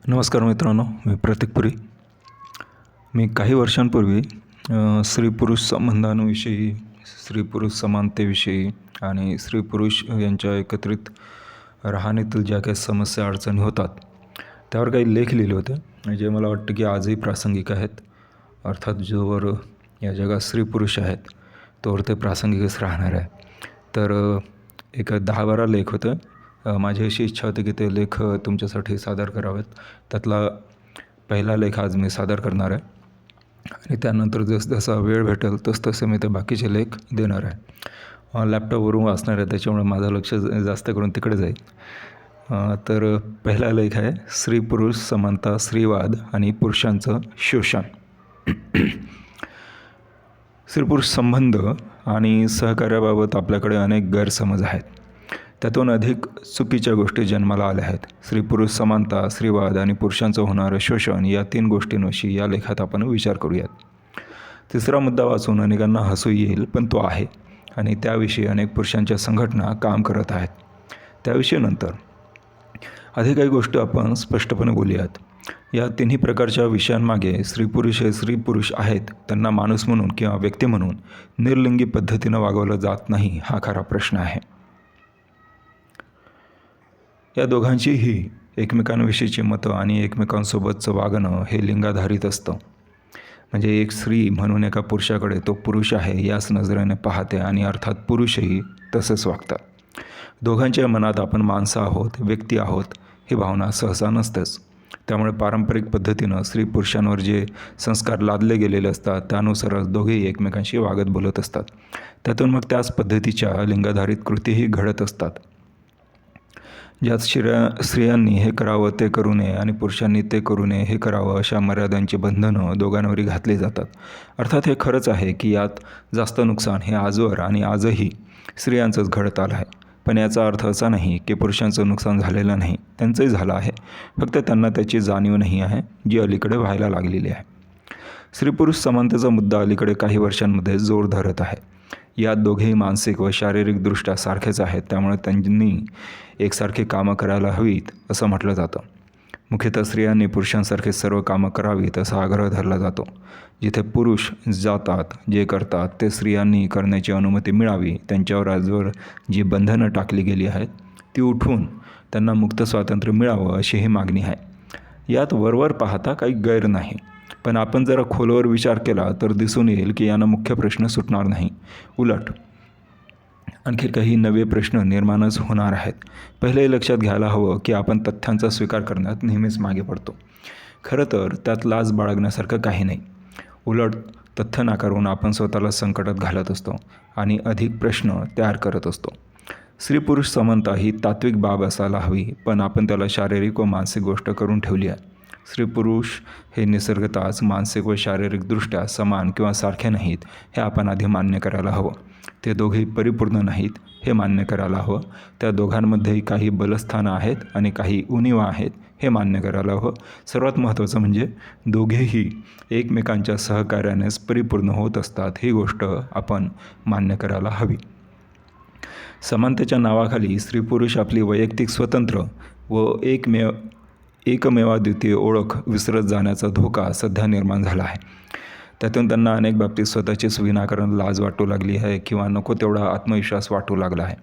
नमस्कार मित्रांनो, मी प्रतीकपुरी. मी काही वर्षांपूर्वी स्त्री पुरुष संबंधांविषयी, स्त्री पुरुष समानतेविषयी आणि स्त्री पुरुष यांच्या एकत्रित राहणीतील ज्या काही समस्या अडचणी होतात त्यावर काही लेख लिहिले होते जे मला वाटतं की आजही प्रासंगिक आहेत. अर्थात जोवर या जगात स्त्री पुरुष आहेत तोवर ते प्रासंगिकच राहणार आहे. तर एक 10-12 लेख होते. माझी अशी इच्छा होती की ते लेख तुमच्यासाठी सादर करावेत. त्यातला पहिला लेख आज मी सादर करणार आहे आणि त्यानंतर जसजसा वेळ भेटेल तसतसे मी ते बाकीचे लेख देणार आहे. लॅपटॉपवरून वाचणार आहे, त्याच्यामुळे माझं लक्ष जास्त करून तिकडे जाईल. तर पहिला लेख आहे स्त्री पुरुष समानता, स्त्रीवाद आणि पुरुषांचं शोषण. स्त्री पुरुष संबंध आणि सहकार्याबाबत आपल्याकडे अनेक गैरसमज आहेत. त्यातून अधिक चुकीच्या गोष्टी जन्माला आल्या आहेत. स्त्री पुरुष समानता, स्त्रीवाद आणि पुरुषांचं होणारं शोषण या 3 गोष्टींविषयी या लेखात आपण विचार करूयात. तिसरा मुद्दा वाचून अनेकांना हसू येईल, पण तो आहे आणि त्याविषयी अनेक पुरुषांच्या संघटना काम करत आहेत. त्याविषयी नंतर. आधी काही गोष्टी आपण स्पष्टपणे बोलूयात. या 3ही प्रकारच्या विषयांमागे स्त्री पुरुष हे स्त्री पुरुष आहेत, त्यांना माणूस म्हणून किंवा व्यक्ती म्हणून निर्लिंगी पद्धतीनं वागवलं जात नाही हा खरा प्रश्न आहे. या दोघांचीही एकमेकांविषयीची मतं आणि एकमेकांसोबतचं वागणं हे लिंगाधारित असतं. म्हणजे एक स्त्री म्हणून एका पुरुषाकडे तो पुरुष आहे याच नजरेने पाहते आणि अर्थात पुरुषही तसंच वागतात. दोघांच्या मनात आपण माणसं आहोत, व्यक्ती आहोत ही भावना सहसा नसतेच. त्यामुळे पारंपरिक पद्धतीनं स्त्री पुरुषांवर जे संस्कार लादले गेलेले असतात त्यानुसारच दोघेही एकमेकांशी वागत बोलत असतात. त्यातून मग त्याच पद्धतीच्या लिंगाधारित कृतीही घडत असतात. ज्यात स्त्रियांनी हे करावं ते करू नये आणि पुरुषांनी ते करू नये हे करावं अशा मर्यादांची बंधनं दोघांवरही घातली जातात. अर्थात हे खरंच आहे की यात जास्त नुकसान हे आजवर आणि आजही स्त्रियांचंच घडत आलं आहे. पण याचा अर्थ असा नाही की पुरुषांचं नुकसान झालेलं नाही, त्यांचंही झालं आहे. फक्त त्यांना त्याची जाणीव नाही आहे जी अलीकडे व्हायला लागलेली आहे. स्त्री पुरुष समानतेचा मुद्दा अलीकडे काही वर्षांमध्ये जोर धरत आहे. यात दोघेही मानसिक व शारीरिकदृष्ट्या सारखेच आहेत, त्यामुळे त्यांनी एकसारखी कामं करायला हवीत असं म्हटलं जातं. मुख्यतः स्त्रियांनी पुरुषांसारखे सर्व कामं करावीत असा आग्रह धरला जातो. जिथे पुरुष जातात, जे करतात ते स्त्रियांनी करण्याची अनुमती मिळावी, त्यांच्यावर आजवर जी बंधनं टाकली गेली आहेत ती उठवून त्यांना मुक्त स्वातंत्र्य मिळावं अशी ही मागणी आहे. यात वरवर पाहता काही गैर नाही, पण आपण जरा खोलवर विचार केला तर दिसून येईल की यानं मुख्य प्रश्न सुटणार नाही. उलट आणखी काही नवे प्रश्न निर्माणच होणार आहेत. पहिले लक्षात घ्यायला हवं की आपण तथ्यांचा स्वीकार करण्यात नेहमीच मागे पडतो. खरं तर त्यात लाज बाळगण्यासारखं काही नाही. उलट तथ्य नाकारून आपण स्वतःला संकटात घालत असतो आणि अधिक प्रश्न तयार करत असतो. स्त्री पुरुष समानता ही तात्विक बाब असायला हवी, पण आपण त्याला शारीरिक व मानसिक गोष्ट करून ठेवली आहे. स्त्री पुरुष हे निसर्गतःच मानसिक व शारीरिकदृष्ट्या समान किंवा सारखे नाहीत हे आपण आधी मान्य करायला हवं. ते दोघेही परिपूर्ण नाहीत हे मान्य करायला हवं. त्या दोघांमध्येही काही बलस्थानं आहेत आणि काही उणिवा आहेत हे मान्य करायला हवं. सर्वात महत्त्वाचं म्हणजे दोघेही एकमेकांच्या सहकार्यानेच परिपूर्ण होत असतात ही गोष्ट आपण मान्य करायला हवी. समानतेच्या नावाखाली स्त्री पुरुष आपली वैयक्तिक स्वतंत्र व एकमेवाद्वितीय ओळख विसरत जाण्याचा धोका सध्या निर्माण झाला आहे. त्यातून त्यांना अनेक बाबतीत स्वतःचीच विनाकारण लाज वाटू लागली आहे किंवा नको तेवढा आत्मविश्वास वाटू लागला आहे.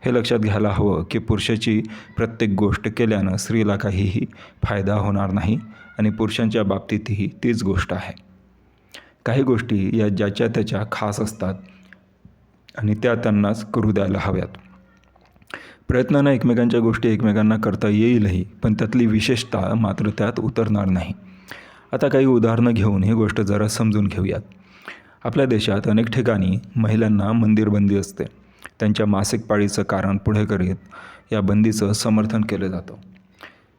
हे लक्षात घ्यायला हवं की पुरुषाची प्रत्येक गोष्ट केल्यानं स्त्रीला काहीही फायदा होणार नाही आणि पुरुषांच्या बाबतीतही तीच गोष्ट आहे. काही गोष्टी या ज्याच्या त्याच्या खास असतात आणि त्या त्यांनाच करू द्यायला हव्यात. प्रयत्नानं एकमेकांच्या गोष्टी एकमेकांना करता येईलही, पण त्यातली विशेषता मात्र त्यात उतरणार नाही. आता काही उदाहरणं घेऊन ही गोष्ट जरा समजून घेऊयात. आपल्या देशात अनेक ठिकाणी महिलांना मंदिरबंदी असते. त्यांच्या मासिक पाळीचं कारण पुढे करीत या बंदीचं समर्थन केलं जातं.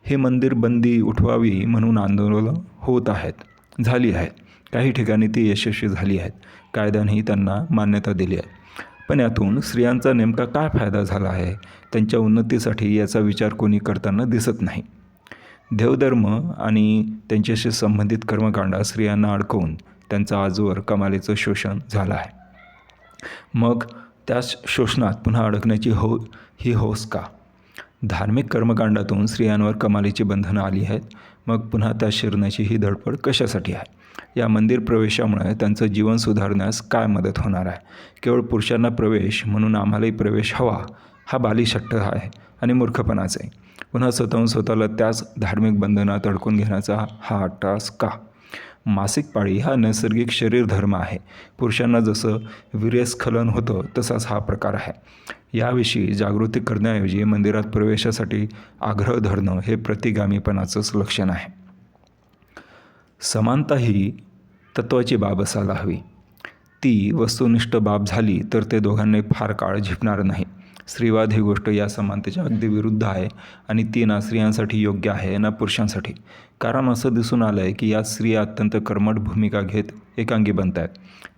ही मंदिरबंदी उठवावी म्हणून आंदोलनं होत आहेत, झाली आहेत. काही ठिकाणी ती यशस्वी झाली आहेत. कायद्यानेही त्यांना मान्यता दिली आहे. पण यातून स्त्रियांचा नेमका काय फायदा झाला आहे, त्यांच्या उन्नतीसाठी याचा विचार कोणी करताना दिसत नाही. देवधर्म आणि त्यांच्याशी संबंधित कर्मकांडात स्त्रियांना अडकवून त्यांचं आजवर कमालीचं शोषण झालं आहे. मग त्या शोषणात पुन्हा अडकण्याची ही हौस का? धार्मिक कर्मकांडातून स्त्रियांवर कमालीची बंधनं आली आहेत, मग पुन्हा त्या शिरण्याची ही धडपड कशासाठी आहे? या मंदिर प्रवेशामुळे त्यांचं जीवन सुधारण्यास काय मदत होणार आहे? केवळ पुरुषांना प्रवेश म्हणून आम्हालाही प्रवेश हवा, हा बालिशट्ट आहे आणि मूर्खपणाच आहे. पुन्हा स्वतःहून स्वतःला त्याच धार्मिक बंधनात अडकून घेण्याचा हा अट्टास का? मासिक पाळी हा नैसर्गिक शरीर धर्म आहे. पुरुषांना जसं वीर्यस्खलन होतं तसाच हा प्रकार आहे. याविषयी जागृती करण्याऐवजी मंदिरात प्रवेशासाठी आग्रह धरणं हे प्रतिगामीपणाचंच लक्षण आहे. समानता ही तत्त्वाची बाब असायला हवी. ती वस्तुनिष्ठ बाब झाली तर ते दोघांनाही फार काळ झेपणार नाही. स्त्रीवाद ही गोष्ट या समानतेच्या अगदी विरुद्ध आहे आणि ती ना स्त्रियांसाठी योग्य आहे ना पुरुषांसाठी. कारण असं दिसून आलं आहे की यात स्त्रिया अत्यंत कर्मठ भूमिका घेत एकांगी बनत आहेत.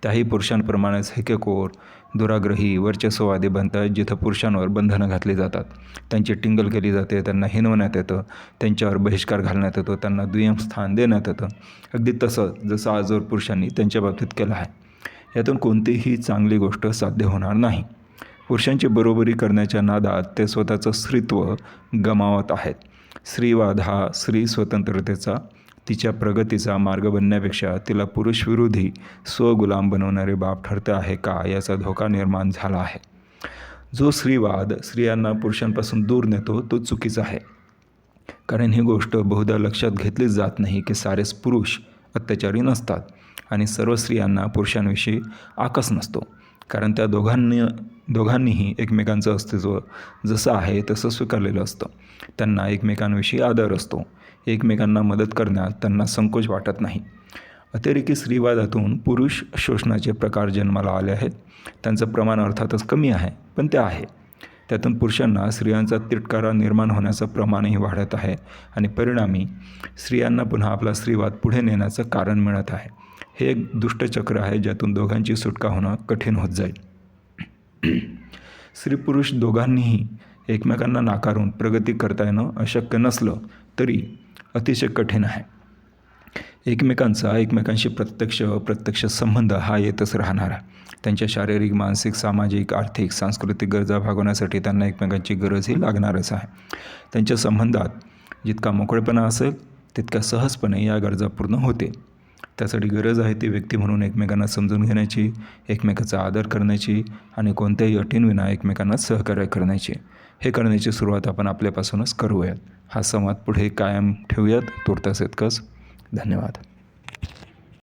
त्याही पुरुषांप्रमाणेच हेकेखोर, दुराग्रही, वर्चस्ववादी बनत आहेत, जिथं पुरुषांवर बंधनं घातली जातात. त्यांची टिंगल केली जाते, त्यांना हिणवण्यात येतं, त्यांच्यावर बहिष्कार घालण्यात येतो, त्यांना दुय्यम स्थान देण्यात येतं. अगदी तसं जसं आजवर पुरुषांनी त्यांच्या बाबतीत केलं आहे. यातून कोणतीही चांगली गोष्ट साध्य होणार नाही. पुरुषांची बरोबरी करण्याच्या नादात ते स्वतःचं स्त्रीत्व गमावत आहेत. स्त्रीवाद हा स्त्री स्वतंत्रतेचा, तिच्या प्रगतीचा मार्ग बनण्यापेक्षा तिला पुरुषविरोधी स्वगुलाम बनवणारे बाब ठरते आहे का, याचा धोका निर्माण झाला आहे. जो स्त्रीवाद स्त्रियांना पुरुषांपासून दूर नेतो तो चुकीचा आहे. कारण ही गोष्ट बहुधा लक्षात घेतलीच जात नाही की सारेच पुरुष अत्याचारी नसतात आणि सर्व स्त्रियांना पुरुषांविषयी आकस नसतो. कारण त्या दोघांनीही एकमेकांचं अस्तित्व जसं आहे तसं स्वीकारलेलं असतं. त्यांना एकमेकांविषयी आदर असतो. एकमेकांना मदत करण्यात त्यांना संकोच वाटत नाही. अतिरेकी स्त्रीवादातून पुरुष शोषणाचे प्रकार जन्माला आले आहेत. त्यांचं प्रमाण अर्थातच कमी आहे, पण ते आहे. त्यातून पुरुषांना स्त्रियांचा तिटकारा निर्माण होण्याचं प्रमाणही वाढत आहे आणि परिणामी स्त्रियांना पुन्हा आपला स्त्रीवाद पुढे नेण्याचं कारण मिळत आहे. हे एक दुष्टचक्र आहे ज्यातून दोघांची सुटका होणं कठीण होत जाईल. स्त्री पुरुष दोघांनीही एकमेकांना नाकारून प्रगती करता येणं अशक्य नसलं तरी अतिशय कठीण आहे. एकमेकांशी प्रत्यक्ष संबंध हा येतच राहणार आहे. त्यांच्या शारीरिक, मानसिक, सामाजिक, आर्थिक, सांस्कृतिक गरजा भागवण्यासाठी त्यांना एकमेकांची गरजही लागणारच आहे. त्यांच्या संबंधात जितका मोकळेपणा असेल तितक्या सहजपणे या गरजा पूर्ण होते. त्यासाठी गरज आहे ती व्यक्ती म्हणून एकमेकांना समजून घेण्याची, एकमेकांचा आदर करण्याची आणि कोणत्याही अटींविना एकमेकांना सहकार्य करण्याची. हे करण्याची सुरुवात आपण आपल्यापासूनच करूयात. हा संवाद पुढे कायम ठेवूयात. तूर्तास इतकंच. धन्यवाद.